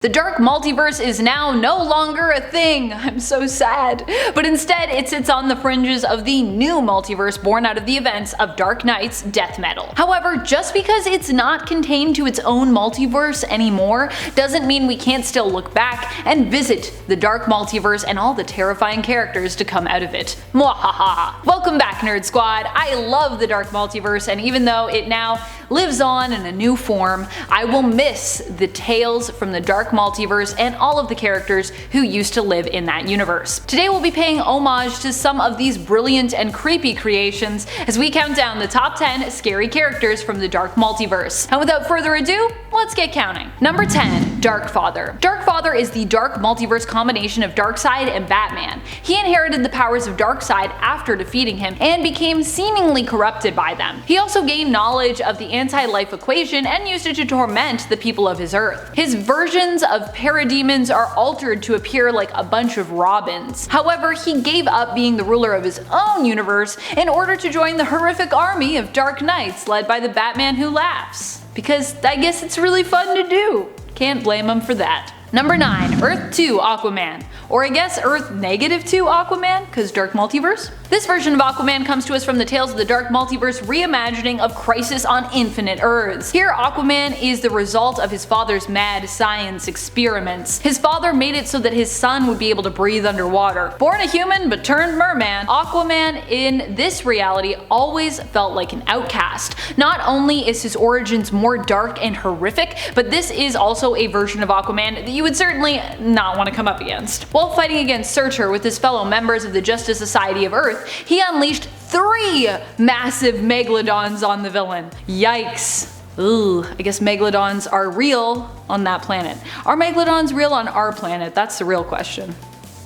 The Dark Multiverse is now no longer a thing. I'm so sad. But instead, it sits on the fringes of the new multiverse born out of the events of Dark Knight's death metal. However, just because it's not contained to its own multiverse anymore doesn't mean we can't still look back and visit the Dark Multiverse and all the terrifying characters to come out of it. Mwahaha! Welcome back, Nerd Squad. I love the Dark Multiverse, and even though it now lives on in a new form, I will miss the tales from the Dark Multiverse and all of the characters who used to live in that universe. Today we'll be paying homage to some of these brilliant and creepy creations as we count down the top 10 scary characters from the Dark Multiverse. And without further ado, let's get counting. Number 10. Darkfather. Darkfather is the Dark Multiverse combination of Darkseid and Batman. He inherited the powers of Darkseid after defeating him and became seemingly corrupted by them. He also gained knowledge of the anti-life equation and used it to torment the people of his Earth. His versions of parademons are altered to appear like a bunch of robins. However, he gave up being the ruler of his own universe in order to join the horrific army of Dark Knights led by the Batman who laughs. Because I guess it's really fun to do. Can't blame him for that. Number 9. Earth 2 Aquaman. Or I guess Earth -2 Aquaman, cause Dark Multiverse? This version of Aquaman comes to us from the Tales of the Dark Multiverse reimagining of Crisis on Infinite Earths. Here Aquaman is the result of his father's mad science experiments. His father made it so that his son would be able to breathe underwater. Born a human but turned merman, Aquaman in this reality always felt like an outcast. Not only is his origins more dark and horrific, but this is also a version of Aquaman that you would certainly not want to come up against. While fighting against Surtur with his fellow members of the Justice Society of Earth, he unleashed 3 massive megalodons on the villain. Yikes. Ooh, I guess megalodons are real on that planet. Are megalodons real on our planet? That's the real question.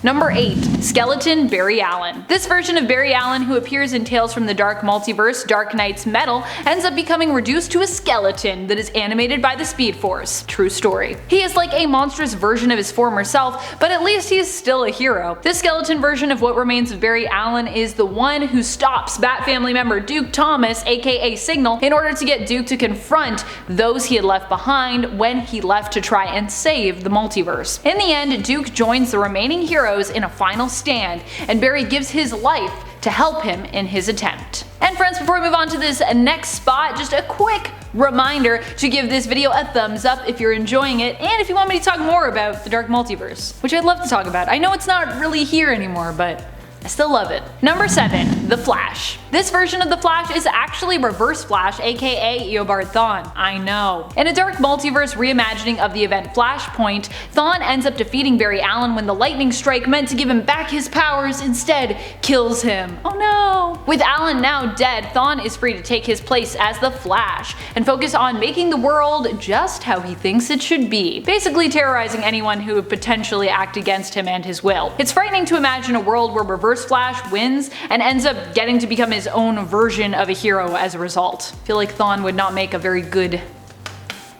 Number 8. Skeleton Barry Allen. This version of Barry Allen, who appears in Tales from the Dark Multiverse, Dark Knight's Metal, ends up becoming reduced to a skeleton that is animated by the Speed Force. True story. He is like a monstrous version of his former self, but at least he is still a hero. This skeleton version of what remains of Barry Allen is the one who stops Bat family member Duke Thomas, aka Signal, in order to get Duke to confront those he had left behind when he left to try and save the multiverse. In the end, Duke joins the remaining heroes in a final stand, and Barry gives his life to help him in his attempt. And friends, before we move on to this next spot, just a quick reminder to give this video a thumbs up if you're enjoying it, and if you want me to talk more about the Dark Multiverse, which I'd love to talk about. I know it's not really here anymore, but I still love it. Number 7. The Flash. This version of the Flash is actually Reverse Flash, aka Eobard Thawne. I know. In a Dark Multiverse reimagining of the event Flashpoint, Thawne ends up defeating Barry Allen when the lightning strike meant to give him back his powers instead kills him. Oh no! With Allen now dead, Thawne is free to take his place as the Flash and focus on making the world just how he thinks it should be, basically terrorizing anyone who would potentially act against him and his will. It's frightening to imagine a world where Reverse Flash wins and ends up getting to become his own version of a hero as a result. I feel like Thawne would not make a very good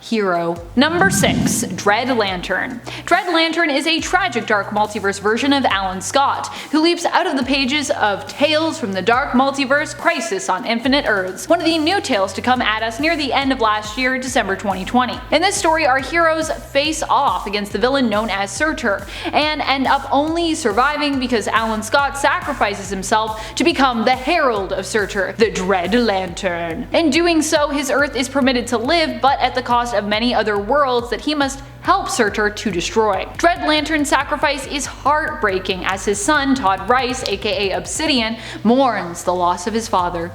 hero. Number 6. Dread Lantern. Dread Lantern is a tragic Dark Multiverse version of Alan Scott, who leaps out of the pages of Tales from the Dark Multiverse Crisis on Infinite Earths, one of the new tales to come at us near the end of last year, December 2020. In this story, our heroes face off against the villain known as Surtur, and end up only surviving because Alan Scott sacrifices himself to become the Herald of Surtur, the Dread Lantern. In doing so, his Earth is permitted to live, but at the cost of many other worlds that he must help Surtur to destroy. Dread Lantern's sacrifice is heartbreaking as his son, Todd Rice, aka Obsidian, mourns the loss of his father.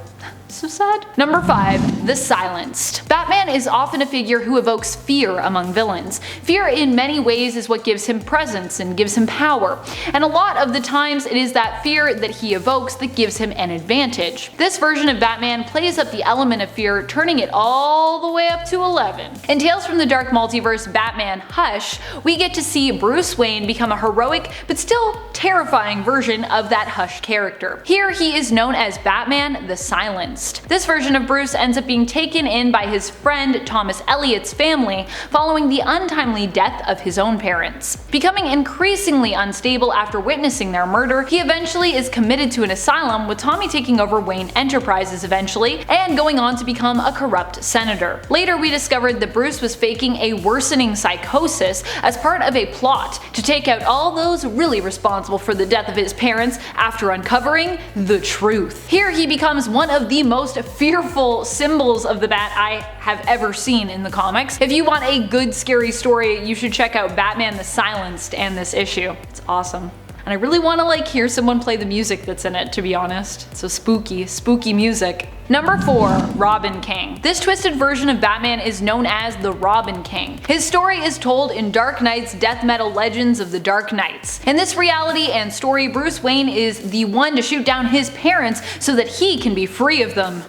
So sad. Number 5. The Silenced. Batman is often a figure who evokes fear among villains. Fear in many ways is what gives him presence and gives him power, and a lot of the times it is that fear that he evokes that gives him an advantage. This version of Batman plays up the element of fear, turning it all the way up to 11. In Tales from the Dark Multiverse Batman Hush, we get to see Bruce Wayne become a heroic but still terrifying version of that Hush character. Here he is known as Batman the Silenced. silenced. This version of Bruce ends up being taken in by his friend Thomas Elliot's family following the untimely death of his own parents. Becoming increasingly unstable after witnessing their murder, he eventually is committed to an asylum, with Tommy taking over Wayne Enterprises eventually, and going on to become a corrupt senator. Later we discovered that Bruce was faking a worsening psychosis as part of a plot to take out all those really responsible for the death of his parents after uncovering the truth. Here he becomes one of the most fearful symbols of the Bat I have ever seen in the comics. If you want a good scary story, you should check out Batman the Silenced and this issue. It's awesome. And I really want to hear someone play the music that's in it, to be honest. It's so spooky music. Number 4. Robin King. This twisted version of Batman is known as the Robin King. His story is told in Dark Knight's death metal Legends of the Dark Knights. In this reality and story, Bruce Wayne is the one to shoot down his parents so that he can be free of them.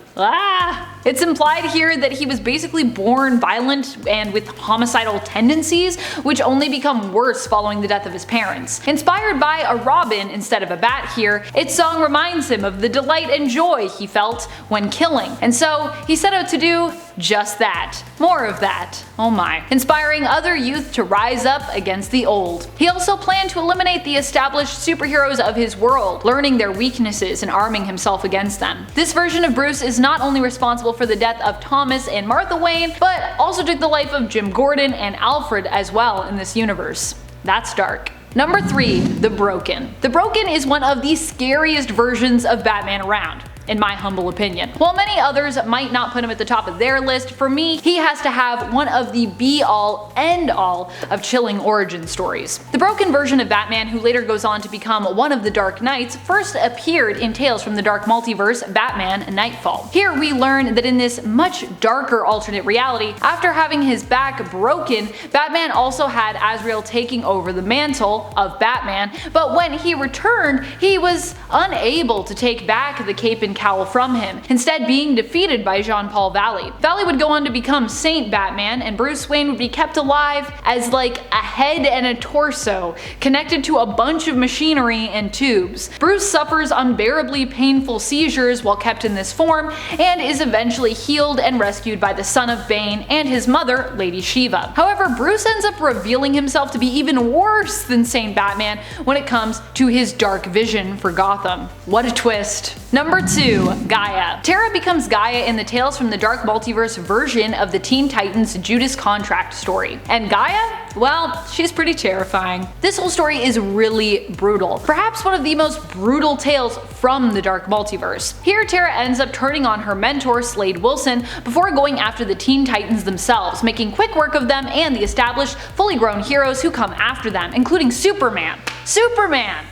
It's implied here that he was basically born violent and with homicidal tendencies, which only become worse following the death of his parents. Inspired by a robin instead of a bat here, its song reminds him of the delight and joy he felt when killing, and so he set out to do just that. More of that. Oh my. Inspiring other youth to rise up against the old. He also planned to eliminate the established superheroes of his world, learning their weaknesses and arming himself against them. This version of Bruce is not only responsible for the death of Thomas and Martha Wayne, but also took the life of Jim Gordon and Alfred as well in this universe. That's dark. Number 3. The Broken. The Broken is one of the scariest versions of Batman around, in my humble opinion. While many others might not put him at the top of their list, for me, he has to have one of the be-all, end-all of chilling origin stories. The Broken version of Batman, who later goes on to become one of the Dark Knights, first appeared in Tales from the Dark Multiverse, Batman Nightfall. Here we learn that in this much darker alternate reality, after having his back broken, Batman also had Azrael taking over the mantle of Batman, but when he returned, he was unable to take back the cape and cowl from him, instead being defeated by Jean-Paul Valley. Valley would go on to become Saint Batman, and Bruce Wayne would be kept alive as a head and a torso, connected to a bunch of machinery and tubes. Bruce suffers unbearably painful seizures while kept in this form, and is eventually healed and rescued by the son of Bane and his mother, Lady Shiva. However, Bruce ends up revealing himself to be even worse than Saint Batman when it comes to his dark vision for Gotham. What a twist. Number 2. Gaia. Tara becomes Gaia in the Tales from the Dark Multiverse version of the Teen Titans Judas Contract story. And Gaia? Well, she's pretty terrifying. This whole story is really brutal. Perhaps one of the most brutal tales from the Dark Multiverse. Here Tara ends up turning on her mentor Slade Wilson before going after the Teen Titans themselves, making quick work of them and the established, fully grown heroes who come after them, including Superman.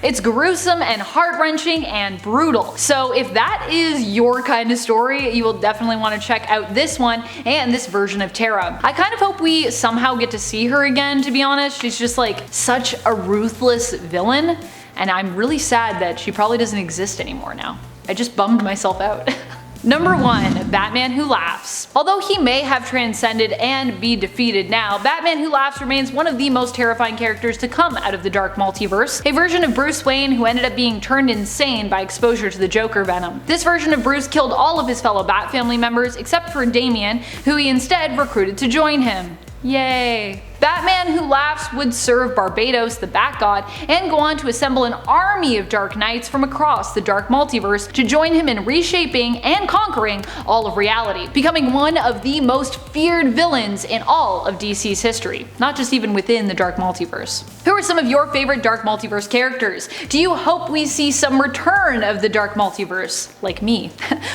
It's gruesome and heart-wrenching and brutal. So if that is your kind of story, you will definitely want to check out this one and this version of Tara. I kind of hope we somehow get to see her again, to be honest. She's just such a ruthless villain, and I'm really sad that she probably doesn't exist anymore now. I just bummed myself out. Number 1. Batman Who Laughs. Although he may have transcended and be defeated now, Batman Who Laughs remains one of the most terrifying characters to come out of the Dark Multiverse, a version of Bruce Wayne who ended up being turned insane by exposure to the Joker venom. This version of Bruce killed all of his fellow Bat family members except for Damian, who he instead recruited to join him. Yay. Batman Who Laughs would serve Barbados, the Bat God, and go on to assemble an army of Dark Knights from across the Dark Multiverse to join him in reshaping and conquering all of reality, becoming one of the most feared villains in all of DC's history, not just even within the Dark Multiverse. Who are some of your favorite Dark Multiverse characters? Do you hope we see some return of the Dark Multiverse, like me?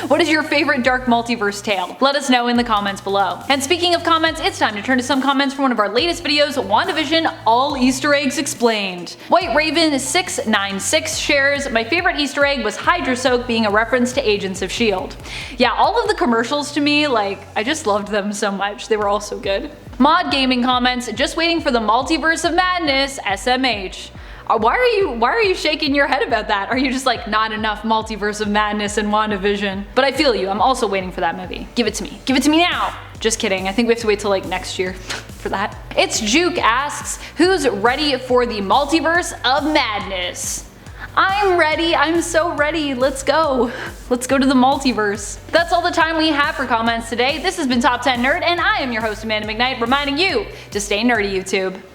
What is your favorite Dark Multiverse tale? Let us know in the comments below. And speaking of comments, it's time to turn to some comments from one of our latest videos, WandaVision All Easter Eggs Explained. White Raven 696 shares, my favorite Easter egg was Hydra Soak being a reference to Agents of S.H.I.E.L.D. Yeah, all of the commercials to me, I just loved them so much. They were all so good. Mod Gaming comments, just waiting for the Multiverse of Madness, SMH. Why are you shaking your head about that? Are you just not enough Multiverse of Madness in WandaVision? But I feel you, I'm also waiting for that movie. Give it to me. Give it to me now! Just kidding, I think we have to wait till next year for that. It's Juke asks, who's ready for the Multiverse of Madness? I'm ready. I'm so ready. Let's go. Let's go to the multiverse. That's all the time we have for comments today. This has been Top 10 Nerd, and I am your host Amanda McKnight, reminding you to stay nerdy, YouTube.